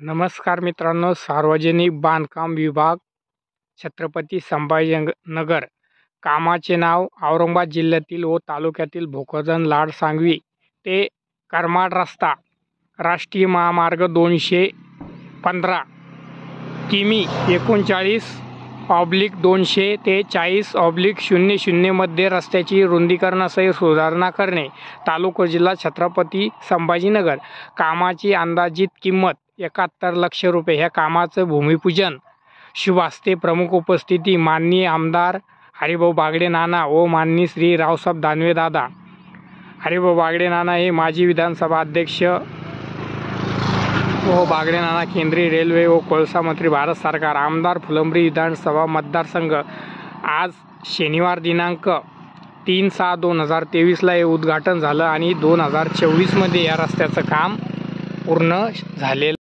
नमस्कार मित्रांनो, सार्वजनिक बांधकाम विभाग, छत्रपती संभाजीनगर. कामाचे नाव औरंगाबाद जिल्ह्यातील व तालुक्यातील भोकरदन लाड सांगवी ते करमाड रस्ता, राष्ट्रीय महामार्ग 215 किमी 39/200 ते 40/00 मध्ये रस्त्याची रुंदीकरणासह सुधारणा करणे. तालुका जिल्हा छत्रपती संभाजीनगर. कामाची अंदाजित किंमत 71 लाख रुपये. ह्या कामाचं भूमिपूजन शुभ हस्ते. प्रमुख उपस्थिती माननीय आमदार हरिभाऊ बागडे नाना व माननीय श्री रावसाहेब दानवे दादा. हरिभाऊ बागडे नाना हे माजी विधानसभा अध्यक्ष व बागडे नाना केंद्रीय रेल्वे व कोळसा मंत्री भारत सरकार. आमदार फुलंब्री विधानसभा मतदारसंघ. आज शनिवार दिनांक 3/6/2023 ला हे उद्घाटन झालं आणि 2024 मध्ये या रस्त्याचं काम पूर्ण झालेलं